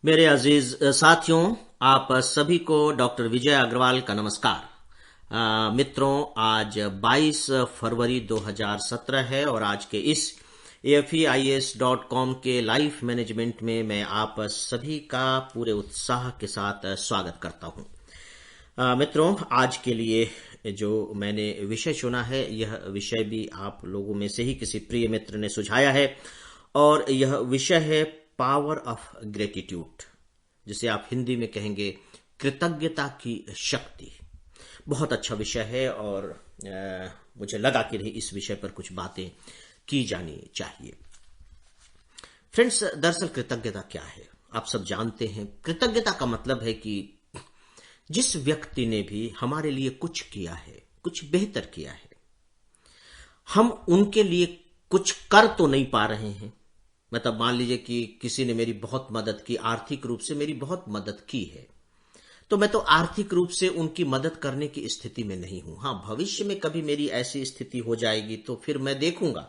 मेरे अजीज साथियों, आप सभी को डॉक्टर विजय अग्रवाल का नमस्कार। मित्रों, आज 22 फरवरी 2017 है और आज के इस AFEIS.com के लाइफ मैनेजमेंट में मैं आप सभी का पूरे उत्साह के साथ स्वागत करता हूं। मित्रों, आज के लिए जो मैंने विषय चुना है, यह विषय भी आप लोगों में से ही किसी प्रिय मित्र ने सुझाया है और यह विषय है पावर ऑफ ग्रेटिट्यूड, जिसे आप हिंदी में कहेंगे कृतज्ञता की शक्ति। बहुत अच्छा विषय है और मुझे लगा कि नहीं, इस विषय पर कुछ बातें की जानी चाहिए। फ्रेंड्स, दरअसल कृतज्ञता क्या है आप सब जानते हैं। कृतज्ञता का मतलब है कि जिस व्यक्ति ने भी हमारे लिए कुछ किया है, कुछ बेहतर किया है, हम उनके लिए कुछ कर तो नहीं पा रहे हैं। मतलब मान लीजिए कि किसी ने मेरी बहुत मदद की, आर्थिक रूप से मेरी बहुत मदद की है, तो मैं तो आर्थिक रूप से उनकी मदद करने की स्थिति में नहीं हूं। हां, भविष्य में कभी मेरी ऐसी स्थिति हो जाएगी तो फिर मैं देखूंगा,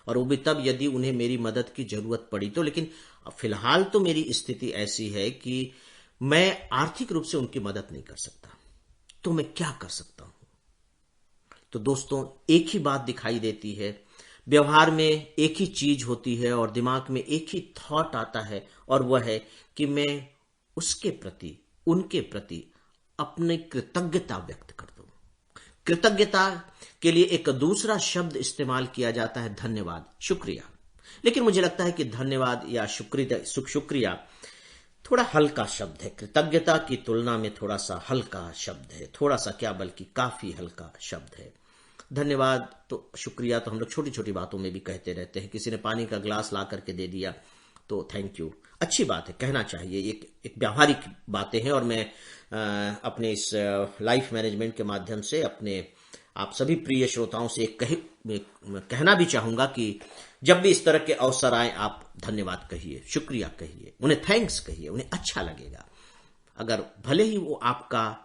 और वो भी तब यदि उन्हें मेरी मदद की जरूरत पड़ी तो। लेकिन फिलहाल तो मेरी स्थिति ऐसी है कि मैं आर्थिक रूप से उनकी मदद नहीं कर सकता, तो मैं क्या कर सकता हूं? तो दोस्तों, एक ही बात दिखाई देती है, व्यवहार में एक ही चीज होती है और दिमाग में एक ही थॉट आता है, और वह है कि मैं उसके प्रति, उनके प्रति अपनी कृतज्ञता व्यक्त कर दूं। कृतज्ञता के लिए एक दूसरा शब्द इस्तेमाल किया जाता है, धन्यवाद, शुक्रिया। लेकिन मुझे लगता है कि धन्यवाद या शुक्रिया थोड़ा हल्का शब्द है। कृतज्ञता की तुलना में थोड़ा सा हल्का शब्द है, थोड़ा सा क्या बल्कि काफी हल्का शब्द है। धन्यवाद तो, शुक्रिया तो हम लोग छोटी छोटी बातों में भी कहते रहते हैं। किसी ने पानी का ग्लास ला करके दे दिया तो थैंक यू, अच्छी बात है, कहना चाहिए। एक व्यावहारिक बातें हैं और मैं अपने इस लाइफ मैनेजमेंट के माध्यम से अपने आप सभी प्रिय श्रोताओं से कहना भी चाहूंगा कि जब भी इस तरह के अवसर आए, आप धन्यवाद कहिए, शुक्रिया कहिए, उन्हें थैंक्स कहिए, उन्हें अच्छा लगेगा। अगर भले ही वो आपका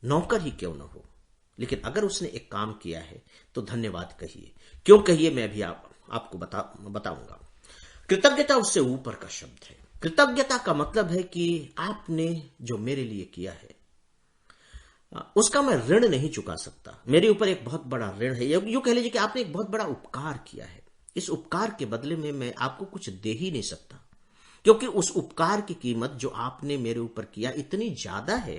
नौकर ही क्यों ना हो, लेकिन अगर उसने एक काम किया है तो धन्यवाद कहिए। क्यों कहिए, मैं भी आपको बताऊंगा। कृतज्ञता उससे ऊपर का शब्द है। कृतज्ञता का मतलब है कि आपने जो मेरे लिए किया है उसका मैं ऋण नहीं चुका सकता। मेरे ऊपर एक बहुत बड़ा ऋण है, यूं कह लीजिए कि आपने एक बहुत बड़ा उपकार किया है। इस उपकार के बदले में मैं आपको कुछ दे ही नहीं सकता, क्योंकि उस उपकार की कीमत जो आपने मेरे ऊपर किया इतनी ज्यादा है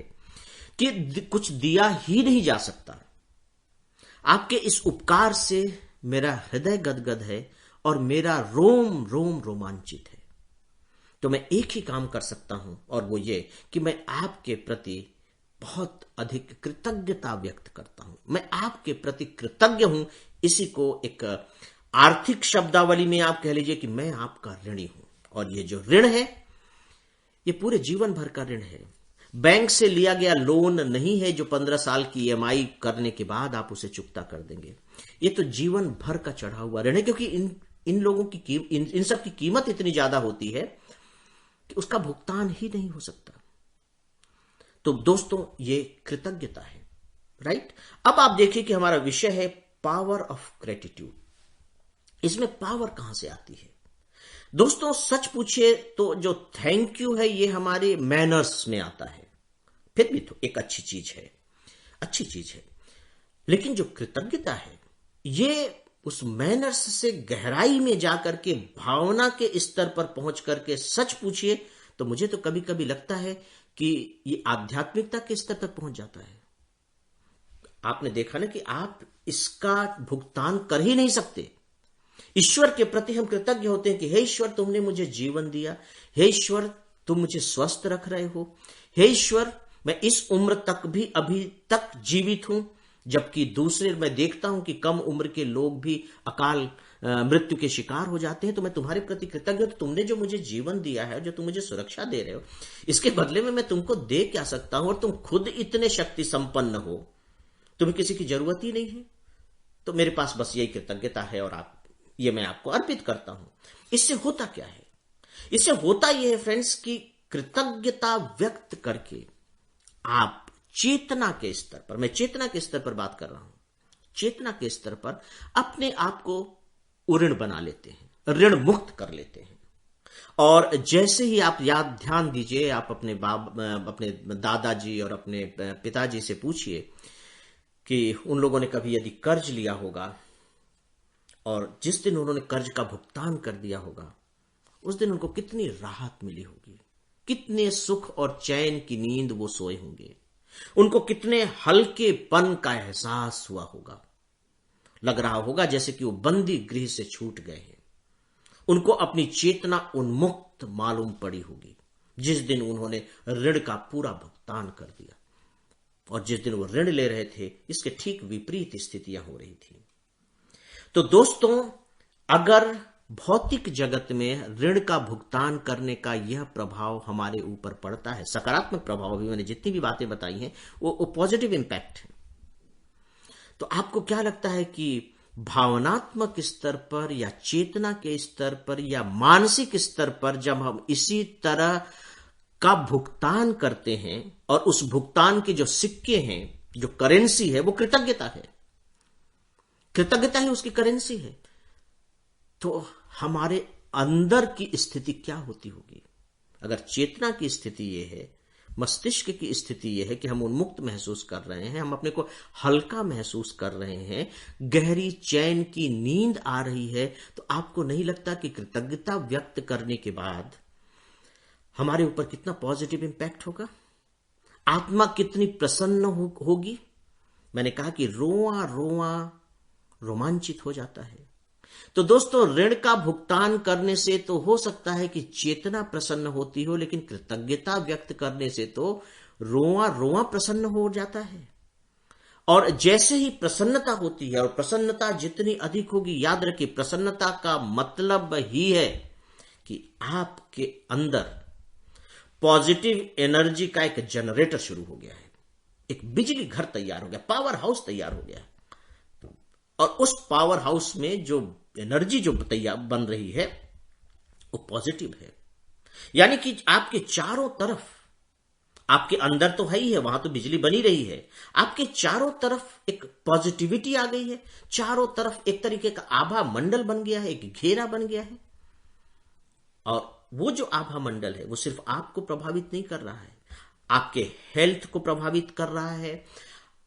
कि कुछ दिया ही नहीं जा सकता। आपके इस उपकार से मेरा हृदय गदगद है और मेरा रोम रोम रोमांचित है। तो मैं एक ही काम कर सकता हूं, और वो ये कि मैं आपके प्रति बहुत अधिक कृतज्ञता व्यक्त करता हूं। मैं आपके प्रति कृतज्ञ हूं। इसी को एक आर्थिक शब्दावली में आप कह लीजिए कि मैं आपका ऋणी हूं। और ये जो ऋण है, ये पूरे जीवन भर का ऋण है। बैंक से लिया गया लोन नहीं है जो 15 साल की EMI करने के बाद आप उसे चुकता कर देंगे। ये तो जीवन भर का चढ़ा हुआ ऋण है, क्योंकि इन लोगों की इन सब की कीमत इतनी ज्यादा होती है कि उसका भुगतान ही नहीं हो सकता। तो दोस्तों, ये कृतज्ञता है, राइट? अब आप देखिए कि हमारा विषय है पावर ऑफ ग्रेटिट्यूड। इसमें पावर कहां से आती है? दोस्तों, सच पूछिए तो जो थैंक यू है, ये हमारे मैनर्स में आता है। फिर भी तो एक अच्छी चीज है, अच्छी चीज है। लेकिन जो कृतज्ञता है, ये उस मैनर्स से गहराई में जाकर के, भावना के स्तर पर पहुंच करके, सच पूछिए तो मुझे तो कभी कभी लगता है कि ये आध्यात्मिकता के स्तर तक पहुंच जाता है। आपने देखा ना कि आप इसका भुगतान कर ही नहीं सकते। ईश्वर के प्रति हम कृतज्ञ होते हैं कि हे ईश्वर, तुमने मुझे जीवन दिया। हे ईश्वर, तुम मुझे स्वस्थ रख रहे हो। हे ईश्वर, मैं इस उम्र तक भी अभी तक जीवित हूं, जबकि दूसरे मैं देखता हूं कि कम उम्र के लोग भी अकाल मृत्यु के शिकार हो जाते हैं। तो मैं तुम्हारे प्रति कृतज्ञ हूं। तो तुमने जो मुझे जीवन दिया है, जो तुम मुझे सुरक्षा दे रहे हो, इसके बदले में मैं तुमको दे क्या सकता हूं? और तुम खुद इतने शक्ति संपन्न हो, तुम्हें किसी की जरूरत ही नहीं है। तो मेरे पास बस यही कृतज्ञता है, और ये मैं आपको अर्पित करता हूं। इससे होता क्या है? इससे होता यह है फ्रेंड्स कि कृतज्ञता व्यक्त करके आप चेतना के स्तर पर, मैं चेतना के स्तर पर बात कर रहा हूं, चेतना के स्तर पर अपने आप को ऋण बना लेते हैं, ऋण मुक्त कर लेते हैं। और जैसे ही आप याद ध्यान दीजिए, आप अपने दादाजी और अपने पिताजी से पूछिए कि उन लोगों ने कभी यदि कर्ज लिया होगा और जिस दिन उन्होंने कर्ज का भुगतान कर दिया होगा, उस दिन उनको कितनी राहत मिली होगी, कितने सुख और चैन की नींद वो सोए होंगे, उनको कितने हल्केपन का एहसास हुआ होगा। लग रहा होगा जैसे कि वो बंदी गृह से छूट गए हैं। उनको अपनी चेतना उन्मुक्त मालूम पड़ी होगी जिस दिन उन्होंने ऋण का पूरा भुगतान कर दिया, और जिस दिन वो ऋण ले रहे थे इसके ठीक विपरीत स्थितियां हो रही थी। तो दोस्तों, अगर भौतिक जगत में ऋण का भुगतान करने का यह प्रभाव हमारे ऊपर पड़ता है, सकारात्मक प्रभाव, अभी मैंने जितनी भी बातें बताई हैं वो पॉजिटिव इंपैक्ट है, तो आपको क्या लगता है कि भावनात्मक स्तर पर या चेतना के स्तर पर या मानसिक स्तर पर जब हम इसी तरह का भुगतान करते हैं और उस भुगतान के जो सिक्के हैं, जो करेंसी है, वो कृतज्ञता है, कृतज्ञता ही उसकी करेंसी है, तो हमारे अंदर की स्थिति क्या होती होगी? अगर चेतना की स्थिति यह है, मस्तिष्क की स्थिति यह है कि हम उन्मुक्त महसूस कर रहे हैं, हम अपने को हल्का महसूस कर रहे हैं, गहरी चैन की नींद आ रही है, तो आपको नहीं लगता कि कृतज्ञता व्यक्त करने के बाद हमारे ऊपर कितना पॉजिटिव इंपैक्ट होगा? आत्मा कितनी प्रसन्न होगी? मैंने कहा कि रोआ रोआ रोमांचित हो जाता है। तो दोस्तों, ऋण का भुगतान करने से तो हो सकता है कि चेतना प्रसन्न होती हो, लेकिन कृतज्ञता व्यक्त करने से तो रोआ रोआ प्रसन्न हो जाता है। और जैसे ही प्रसन्नता होती है, और प्रसन्नता जितनी अधिक होगी, याद रखिए प्रसन्नता का मतलब ही है कि आपके अंदर पॉजिटिव एनर्जी का एक जनरेटर शुरू हो गया है, एक बिजली घर तैयार हो गया, पावर हाउस तैयार हो गया है। और उस पावर हाउस में जो एनर्जी जो तैयार बन रही है वो पॉजिटिव है, यानी कि आपके चारों तरफ, आपके अंदर तो है ही है, वहां तो बिजली बनी रही है, आपके चारों तरफ एक पॉजिटिविटी आ गई है, चारों तरफ एक तरीके का आभा मंडल बन गया है, एक घेरा बन गया है। और वो जो आभा मंडल है वो सिर्फ आपको प्रभावित नहीं कर रहा है, आपके हेल्थ को प्रभावित कर रहा है,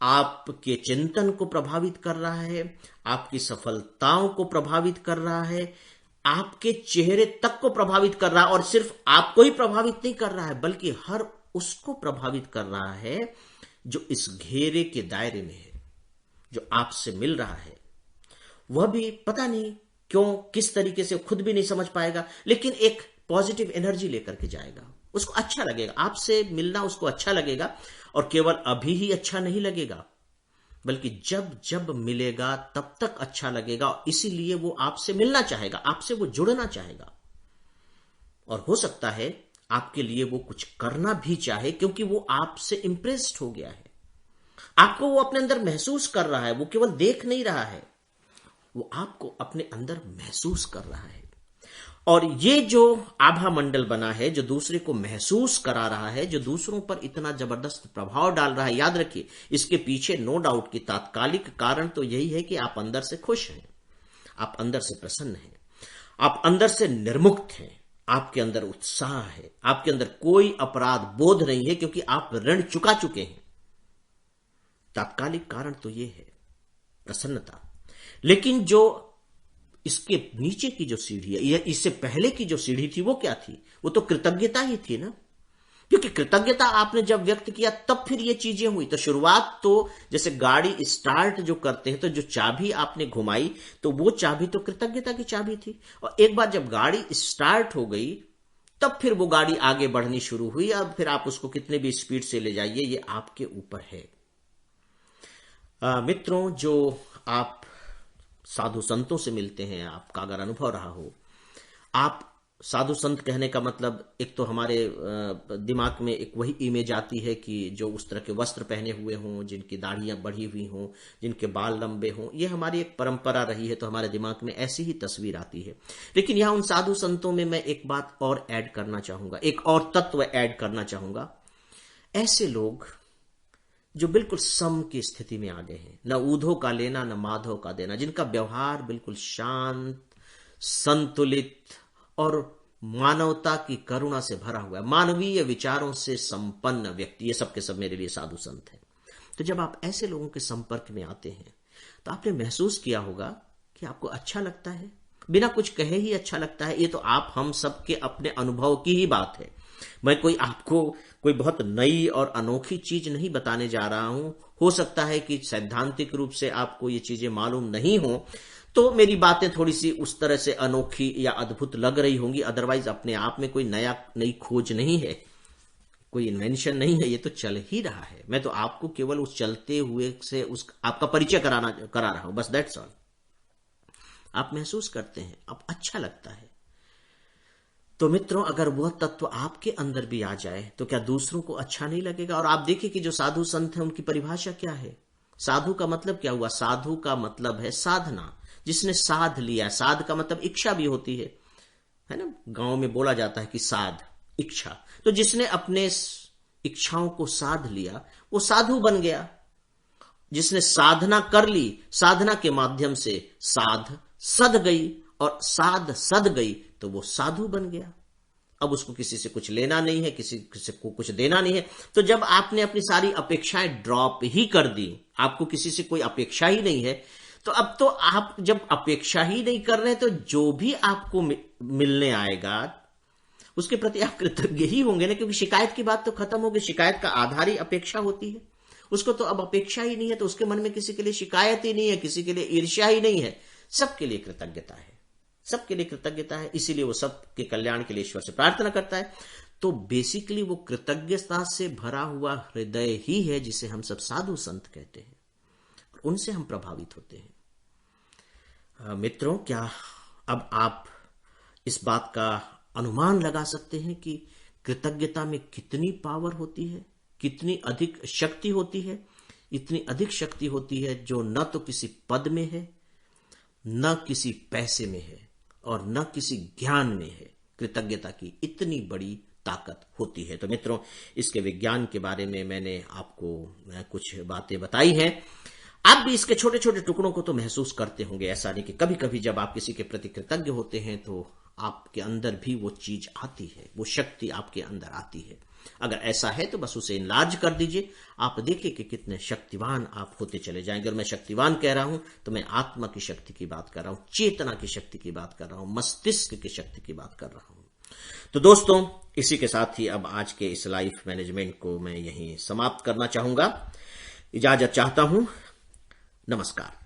आपके चिंतन को प्रभावित कर रहा है, आपकी सफलताओं को प्रभावित कर रहा है, आपके चेहरे तक को प्रभावित कर रहा है। और सिर्फ आपको ही प्रभावित नहीं कर रहा है, बल्कि हर उसको प्रभावित कर रहा है जो इस घेरे के दायरे में है, जो आपसे मिल रहा है। वह भी पता नहीं क्यों, किस तरीके से, खुद भी नहीं समझ पाएगा, लेकिन एक पॉजिटिव एनर्जी लेकर के जाएगा। उसको अच्छा लगेगा, आपसे मिलना उसको अच्छा लगेगा। और केवल अभी ही अच्छा नहीं लगेगा, बल्कि जब जब मिलेगा तब तक अच्छा लगेगा, और इसीलिए वो आपसे मिलना चाहेगा, आपसे वो जुड़ना चाहेगा। और हो सकता है आपके लिए वो कुछ करना भी चाहे, क्योंकि वो आपसे इंप्रेस्ड हो गया है, आपको वो अपने अंदर महसूस कर रहा है। वो केवल देख नहीं रहा है, वो आपको अपने अंदर महसूस कर रहा है। और ये जो आभा मंडल बना है, जो दूसरे को महसूस करा रहा है, जो दूसरों पर इतना जबरदस्त प्रभाव डाल रहा है, याद रखिए इसके पीछे नो डाउट की तात्कालिक कारण तो यही है कि आप अंदर से खुश हैं, आप अंदर से प्रसन्न हैं, आप अंदर से निर्मुक्त हैं, आपके अंदर उत्साह है, आपके अंदर कोई अपराध बोध नहीं है, क्योंकि आप ऋण चुका चुके हैं। तात्कालिक कारण तो यह है प्रसन्नता, लेकिन जो इसके नीचे की जो सीढ़ी है, या इससे पहले की जो सीढ़ी थी, वो क्या थी? वो तो कृतज्ञता ही थी ना, क्योंकि कृतज्ञता आपने जब व्यक्त किया तब फिर ये चीजें हुई। तो शुरुआत तो जैसे गाड़ी स्टार्ट जो करते हैं, तो जो चाबी आपने घुमाई, तो वो चाबी तो कृतज्ञता की चाबी थी। और एक बार जब गाड़ी स्टार्ट हो गई, तब फिर वो गाड़ी आगे बढ़नी शुरू हुई। अब फिर आप उसको कितने भी स्पीड से ले जाइए, ये आपके ऊपर है। मित्रों, जो आप साधु संतों से मिलते हैं, आपका अगर अनुभव रहा हो, आप साधु संत कहने का मतलब, एक तो हमारे दिमाग में एक वही इमेज आती है कि जो उस तरह के वस्त्र पहने हुए हों, जिनकी दाढ़ियां बढ़ी हुई हों, जिनके बाल लंबे हों, ये हमारी एक परंपरा रही है, तो हमारे दिमाग में ऐसी ही तस्वीर आती है। लेकिन यहां उन साधु संतों में मैं एक बात और ऐड करना चाहूंगा, एक और तत्व ऐड करना चाहूंगा। ऐसे लोग जो बिल्कुल सम की स्थिति में आ गए हैं, न ऊधो का लेना न माधो का देना, जिनका व्यवहार बिल्कुल शांत, संतुलित और मानवता की करुणा से भरा हुआ है, मानवीय विचारों से संपन्न व्यक्ति, ये सब के सब मेरे लिए साधु संत है। तो जब आप ऐसे लोगों के संपर्क में आते हैं तो आपने महसूस किया होगा कि आपको अच्छा लगता है, बिना कुछ कहे ही अच्छा लगता है। ये तो आप हम सब के अपने अनुभव की ही बात है। मैं कोई आपको कोई बहुत नई और अनोखी चीज नहीं बताने जा रहा हूं। हो सकता है कि सैद्धांतिक रूप से आपको ये चीजें मालूम नहीं हो, तो मेरी बातें थोड़ी सी उस तरह से अनोखी या अद्भुत लग रही होंगी। अदरवाइज अपने आप में कोई नई खोज नहीं है, कोई इन्वेंशन नहीं है, ये तो चल ही रहा है। मैं तो आपको केवल उस चलते हुए से उस आपका परिचय करा रहा हूं, बस दैट्स ऑल। आप महसूस करते हैं, आप अच्छा लगता है। तो मित्रों, अगर वह तत्व आपके अंदर भी आ जाए तो क्या दूसरों को अच्छा नहीं लगेगा? और आप देखिए कि जो साधु संत हैं उनकी परिभाषा क्या है। साधु का मतलब क्या हुआ? साधु का मतलब है साधना, जिसने साध लिया। साध का मतलब इच्छा भी होती है ना। गांव में बोला जाता है कि साध इच्छा। तो जिसने अपने इच्छाओं को साध लिया वो साधु बन गया। जिसने साधना कर ली, साधना के माध्यम से साध सद गई और साध सद गई, तो वो साधु बन गया। अब उसको किसी से कुछ लेना नहीं है, किसी को कुछ देना नहीं है। तो जब आपने अपनी सारी अपेक्षाएं ड्रॉप ही कर दी, आपको किसी से कोई अपेक्षा ही नहीं है, तो अब तो आप जब अपेक्षा ही नहीं कर रहे, तो जो भी आपको मिलने आएगा उसके प्रति आप कृतज्ञ ही होंगे ना, क्योंकि शिकायत की बात तो खत्म होगी। शिकायत का आधार ही अपेक्षा होती है। उसको तो अब अपेक्षा ही नहीं है, तो उसके मन में किसी के लिए शिकायत ही नहीं है, किसी के लिए ईर्ष्या ही नहीं है। सबके लिए कृतज्ञता है, सबके लिए कृतज्ञता है। इसीलिए वो सबके कल्याण के लिए ईश्वर से प्रार्थना करता है। तो बेसिकली वो कृतज्ञता से भरा हुआ हृदय ही है जिसे हम सब साधु संत कहते हैं, और उनसे हम प्रभावित होते हैं। मित्रों, क्या अब आप इस बात का अनुमान लगा सकते हैं कि कृतज्ञता में कितनी पावर होती है, कितनी अधिक शक्ति होती है? इतनी अधिक शक्ति होती है जो न तो किसी पद में है, न किसी पैसे में है, और न किसी ज्ञान में है। कृतज्ञता की इतनी बड़ी ताकत होती है। तो मित्रों, इसके विज्ञान के बारे में मैंने आपको कुछ बातें बताई हैं। आप भी इसके छोटे छोटे टुकड़ों को तो महसूस करते होंगे। ऐसा नहीं कि कभी कभी जब आप किसी के प्रति कृतज्ञ होते हैं तो आपके अंदर भी वो चीज आती है, वो शक्ति आपके अंदर आती है। अगर ऐसा है तो बस उसे इनलार्ज कर दीजिए। आप देखिए कि कितने शक्तिवान आप होते चले जाएंगे। और मैं शक्तिवान कह रहा हूं तो मैं आत्मा की शक्ति की बात कर रहा हूं, चेतना की शक्ति की बात कर रहा हूं, मस्तिष्क की शक्ति की बात कर रहा हूं। तो दोस्तों, इसी के साथ ही अब आज के इस लाइफ मैनेजमेंट को मैं यहीं समाप्त करना चाहूंगा। इजाजत चाहता हूं। नमस्कार।